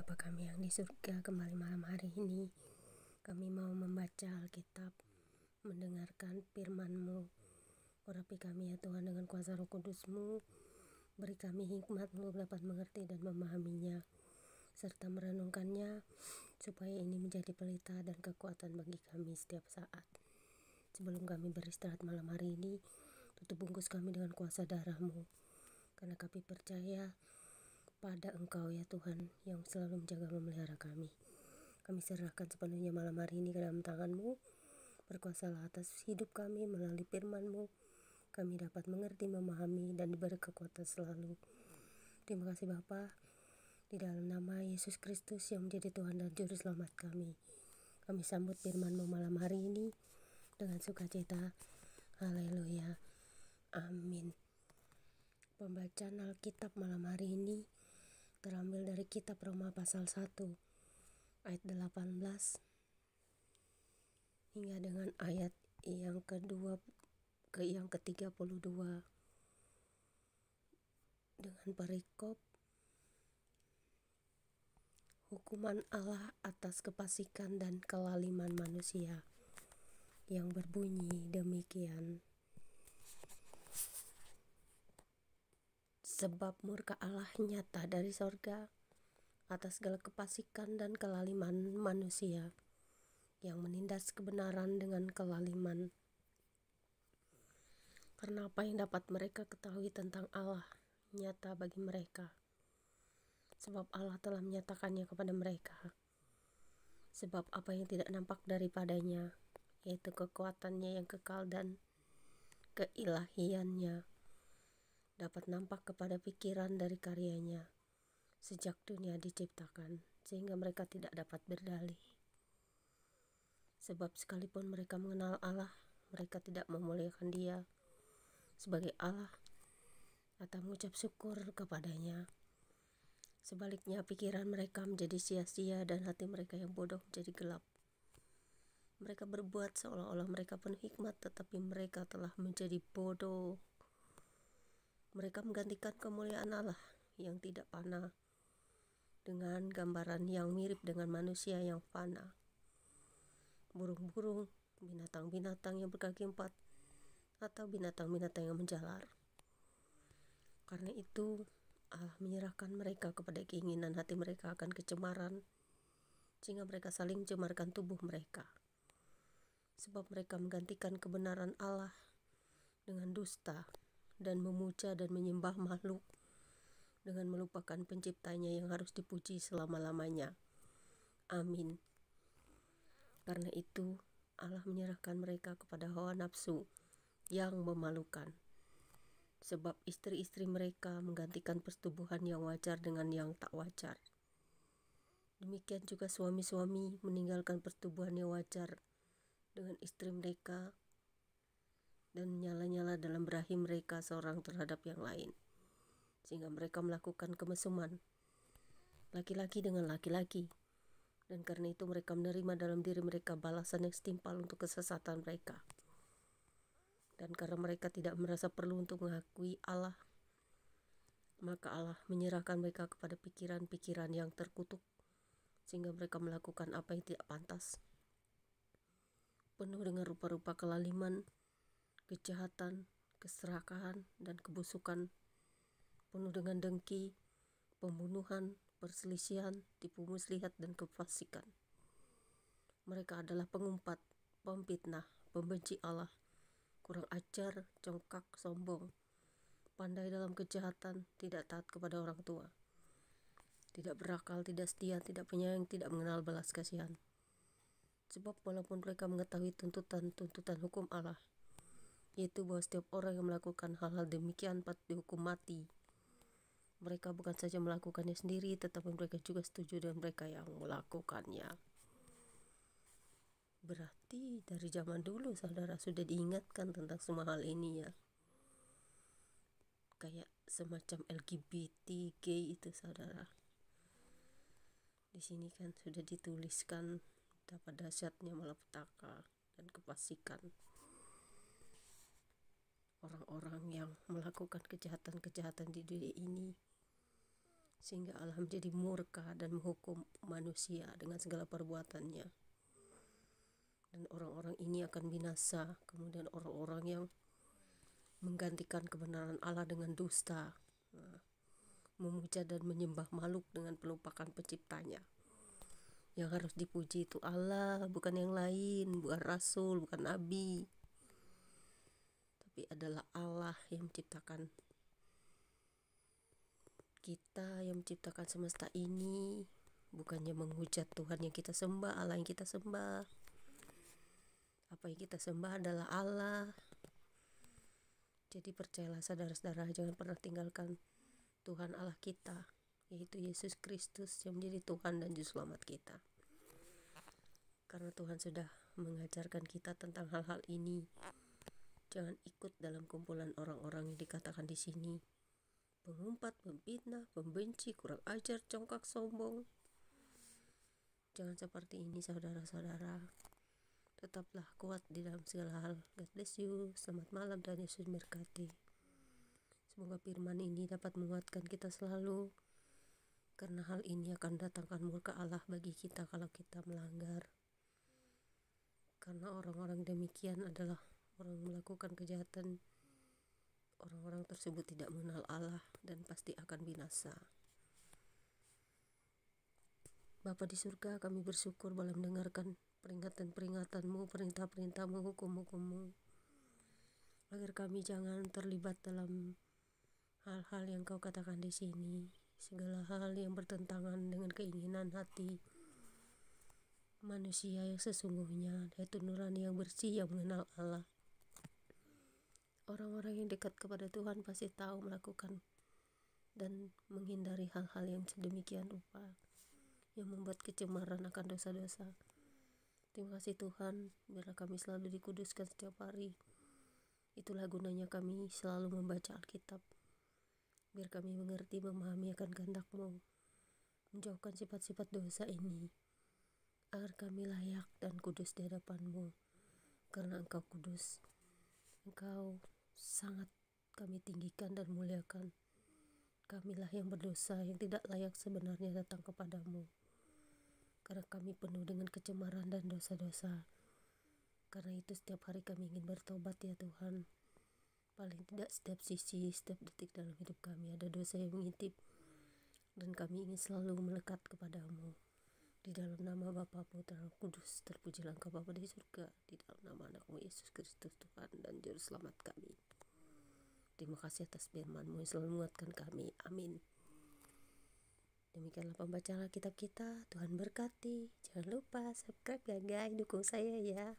Bapa kami yang di surga, kembali malam hari ini kami mau membaca Alkitab, mendengarkan firman-Mu. Urapi kami ya Tuhan dengan kuasa Roh Kudus-Mu, beri kami hikmat untuk dapat mengerti dan memahaminya, serta merenungkannya, supaya ini menjadi pelita dan kekuatan bagi kami setiap saat. Sebelum kami beristirahat malam hari ini, tutup bungkus kami dengan kuasa darah-Mu, karena kami percaya pada Engkau ya Tuhan yang selalu menjaga memelihara kami. Kami serahkan sepenuhnya malam hari ini ke dalam tangan-Mu. Berkuasalah atas hidup kami melalui firman-Mu. Kami dapat mengerti, memahami, dan diberi kekuatan selalu. Terima kasih Bapa, di dalam nama Yesus Kristus yang menjadi Tuhan dan Juru Selamat kami. Kami sambut firman-Mu malam hari ini dengan sukacita. Haleluya. Amin. Pembacaan Alkitab malam hari ini terambil dari kitab Roma pasal 1 ayat 18 hingga dengan ayat yang kedua ke yang ke-32 dengan perikop hukuman Allah atas kefasikan dan kelaliman manusia yang berbunyi demikian. Sebab murka Allah nyata dari sorga atas segala kefasikan dan kelaliman manusia yang menindas kebenaran dengan kelaliman. Karena apa yang dapat mereka ketahui tentang Allah nyata bagi mereka, sebab Allah telah menyatakannya kepada mereka. Sebab apa yang tidak nampak daripadanya, yaitu kekuatannya yang kekal dan keilahiannya, dapat nampak kepada pikiran dari karyanya sejak dunia diciptakan, sehingga mereka tidak dapat berdalih. Sebab sekalipun mereka mengenal Allah, mereka tidak memuliakan Dia sebagai Allah atau mengucap syukur kepadanya. Sebaliknya pikiran mereka menjadi sia-sia dan hati mereka yang bodoh menjadi gelap. Mereka berbuat seolah-olah mereka penuh hikmat, tetapi mereka telah menjadi bodoh. Mereka menggantikan kemuliaan Allah yang tidak fana dengan gambaran yang mirip dengan manusia yang fana, burung-burung, binatang-binatang yang berkaki empat, atau binatang-binatang yang menjalar. Karena itu Allah menyerahkan mereka kepada keinginan hati mereka akan kecemaran, sehingga mereka saling mencemarkan tubuh mereka. Sebab mereka menggantikan kebenaran Allah dengan dusta, dan memuja dan menyembah makhluk dengan melupakan penciptanya yang harus dipuji selama-lamanya. Amin. Karena itu Allah menyerahkan mereka kepada hawa nafsu yang memalukan. Sebab istri-istri mereka menggantikan persetubuhan yang wajar dengan yang tak wajar. Demikian juga suami-suami meninggalkan persetubuhan yang wajar dengan istri mereka dan menyala-nyala dalam berahi mereka seorang terhadap yang lain, sehingga mereka melakukan kemesuman laki-laki dengan laki-laki, dan karena itu mereka menerima dalam diri mereka balasan yang setimpal untuk kesesatan mereka. Dan karena mereka tidak merasa perlu untuk mengakui Allah, maka Allah menyerahkan mereka kepada pikiran-pikiran yang terkutuk, sehingga mereka melakukan apa yang tidak pantas, penuh dengan rupa-rupa kelaliman, kejahatan, keserakahan, dan kebusukan, penuh dengan dengki, pembunuhan, perselisihan, tipu muslihat, dan kefasikan. Mereka adalah pengumpat, pemfitnah, pembenci Allah, kurang ajar, congkak, sombong, pandai dalam kejahatan, tidak taat kepada orang tua, tidak berakal, tidak setia, tidak penyayang, tidak mengenal belas kasihan. Sebab walaupun mereka mengetahui tuntutan hukum Allah, yaitu bahwa setiap orang yang melakukan hal-hal demikian patut dihukum mati, mereka bukan saja melakukannya sendiri, tetapi mereka juga setuju dengan mereka yang melakukannya. Berarti dari zaman dulu saudara sudah diingatkan tentang semua hal ini ya. Kayak semacam LGBT, gay itu saudara. Di sini kan sudah dituliskan betapa dahsyatnya malapetaka dan kefasikan orang-orang yang melakukan kejahatan-kejahatan di dunia ini, sehingga Allah menjadi murka dan menghukum manusia dengan segala perbuatannya. Dan orang-orang ini akan binasa. Kemudian orang-orang yang menggantikan kebenaran Allah dengan dusta, memuja dan menyembah makhluk dengan pelupakan penciptanya. Yang harus dipuji itu Allah, bukan yang lain, bukan rasul, bukan nabi, tapi adalah Allah yang menciptakan kita, yang menciptakan semesta ini. Bukannya menghujat Tuhan yang kita sembah, Allah yang kita sembah. Apa yang kita sembah adalah Allah. Jadi percayalah saudara-saudara, jangan pernah tinggalkan Tuhan Allah kita, yaitu Yesus Kristus yang menjadi Tuhan dan Juru Selamat kita. Karena Tuhan sudah mengajarkan kita tentang hal-hal ini. Jangan ikut dalam kumpulan orang-orang yang dikatakan di sini: pengumpat, pemfitnah, pembenci, kurang ajar, congkak, sombong. Jangan seperti ini saudara-saudara. Tetaplah kuat di dalam segala hal. God bless you. Selamat malam dan Yesus memberkati. Semoga firman ini dapat menguatkan kita selalu, karena hal ini akan datangkan murka Allah bagi kita kalau kita melanggar. Karena orang-orang demikian adalah orang melakukan kejahatan. Orang-orang tersebut tidak mengenal Allah dan pasti akan binasa. Bapa di surga, kami bersyukur boleh mendengarkan peringatan-peringatanmu, perintah-perintahmu, hukum-hukummu, agar kami jangan terlibat dalam hal-hal yang kau katakan di sini, segala hal yang bertentangan dengan keinginan hati manusia yang sesungguhnya, yaitu nurani yang bersih yang mengenal Allah. Orang-orang yang dekat kepada Tuhan pasti tahu melakukan dan menghindari hal-hal yang sedemikian rupa, yang membuat kecemaran akan dosa-dosa. Terima kasih Tuhan, biarlah kami selalu dikuduskan setiap hari. Itulah gunanya kami selalu membaca Alkitab, biar kami mengerti, memahami akan kehendak-Mu, menjauhkan sifat-sifat dosa ini, agar kami layak dan kudus di hadapan-Mu. Karena Engkau kudus, Engkau sangat kami tinggikan dan muliakan. Kamilah yang berdosa, yang tidak layak sebenarnya datang kepadamu, karena kami penuh dengan kecemaran dan dosa-dosa. Karena itu setiap hari kami ingin bertobat ya Tuhan. Paling tidak setiap sisi, setiap detik dalam hidup kami ada dosa yang mengintip, dan kami ingin selalu melekat kepadamu. Di dalam nama Bapa, Putra, Roh Kudus, terpujilah Engkau Bapa di surga, di dalam nama Anak-Mu Yesus Kristus Tuhan dan Juru Selamat kami. Terima kasih atas firman-Mu yang selalu menguatkan kami. Amin. Demikianlah pembacaan Alkitab kita. Tuhan berkati. Jangan lupa subscribe ya guys, dukung saya ya.